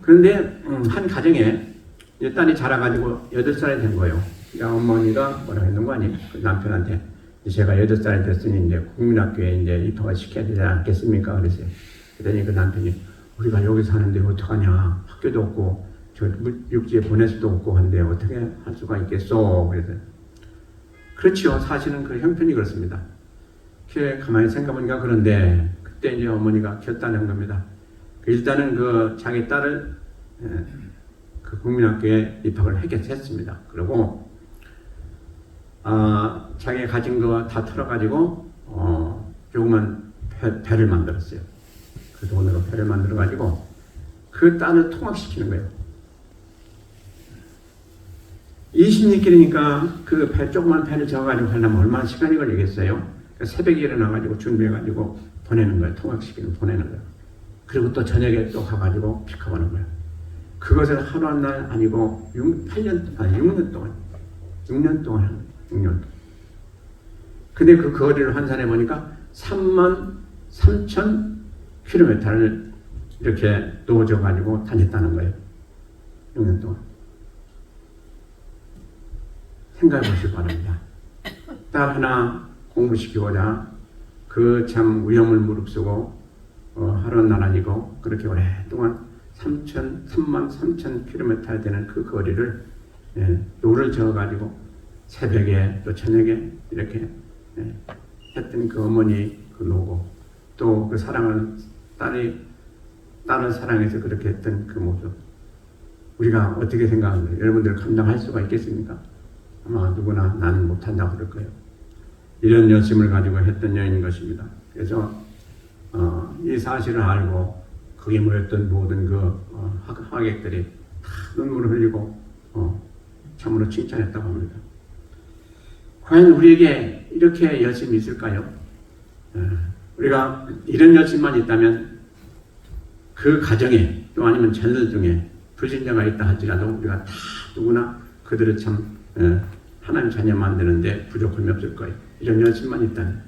그런데 한 가정에 이제 딸이 자라가지고 8살이 된 거예요. 그러니까 어머니가 뭐라고 했는 거 아니에요? 그 남편한테 제가 8살이 됐으니 이제 국민학교에 이제 입학을 시켜야 되지 않겠습니까? 그랬어요. 그랬더니 그 남편이 우리가 여기 사는데 어떡하냐? 학교도 없고 저 육지에 보낼 수도 없고 한데 어떻게 할 수가 있겠어? 그래서 그렇지요. 사실은 그 형편이 그렇습니다. 이렇게 가만히 생각해보니까 그런데 그때 이제 어머니가 결단한 겁니다. 일단은 그 자기 딸을 그 국민학교에 입학을 했습니다. 그리고 자기가 가진 거 다 털어가지고 조그만 배를 만들었어요. 그 돈으로 배를 만들어가지고 그 딸을 통학시키는 거예요. 20리길이니까 그 조그만 배를 저어가지고 하려면 얼마나 시간이 걸리겠어요? 새벽에 일어나가지고 준비해가지고 보내는 거예요. 통학시키는 보내는 거예요. 그리고 또 저녁에 또 가가지고 픽업하는 거예요. 그것을 하루 한 날 아니고 6년 동안. 6년 동안. 근데 그 거리를 환산해 보니까 33,000km를 이렇게 놓아져가지고 다녔다는 거예요. 6년 동안. 생각해 보시기 바랍니다. 딸 하나 공부시키고자 그 참 위험을 무릅쓰고 하루 날 아니고 그렇게 오랫동안 33,000km 되는 그 거리를 노를 저어가지고 새벽에 또 저녁에 이렇게 했던 그 어머니 그 노고, 또 그 사랑을 딸을 사랑해서 그렇게 했던 그 모습, 우리가 어떻게 생각하는지 여러분들 감당할 수가 있겠습니까? 아마 누구나 나는 못한다고 그럴 거예요. 이런 열심을 가지고 했던 여인인 것입니다. 그래서 이 사실을 알고 거기 모였던 모든 그 하객들이 다 눈물을 흘리고 참으로 칭찬했다고 합니다. 과연 우리에게 이렇게 열심이 있을까요? 우리가 이런 열심만 있다면 그 가정에 또 아니면 자녀들 중에 불신자가 있다 할지라도 우리가 다 누구나 그들을 참 하나님 자녀 만드는데 부족함이 없을 거예요. 이런 열심만 있다면.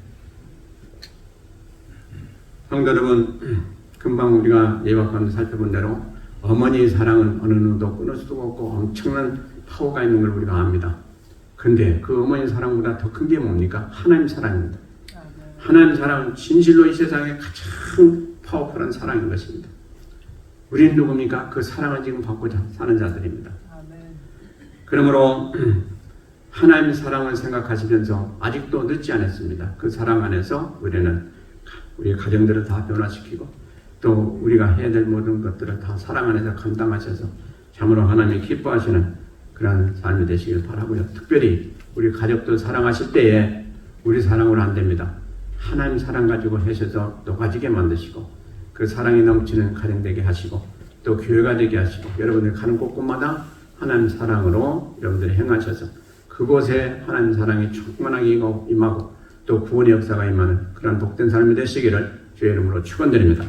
성도 여러분, 금방 우리가 예화 가운데 살펴본 대로 어머니의 사랑은 어느 누구도 끊을 수도 없고 엄청난 파워가 있는 걸 우리가 압니다. 근데 그 어머니 사랑보다 더 큰 게 뭡니까? 하나님 사랑입니다. 하나님 사랑은 진실로 이 세상에 가장 파워풀한 사랑인 것입니다. 우리는 누굽니까? 그 사랑을 지금 받고 사는 자들입니다. 그러므로 하나님의 사랑을 생각하시면서 아직도 늦지 않았습니다. 그 사랑 안에서 우리는 우리 가정들을 다 변화시키고 또 우리가 해야 될 모든 것들을 다 사랑 안에서 감당하셔서 참으로 하나님이 기뻐하시는 그런 삶이 되시길 바라고요. 특별히 우리 가족들 사랑하실 때에 우리 사랑으로 안 됩니다. 하나님 사랑 가지고 하셔서 녹아지게 만드시고 그 사랑이 넘치는 가정 되게 하시고 또 교회가 되게 하시고 여러분들 가는 곳곳마다 하나님 사랑으로 여러분들이 행하셔서 그곳에 하나님 사랑이 충만하게 임하고 또 구원의 역사가 임하는 그런 복된 삶이 되시기를 주의 이름으로 축원드립니다.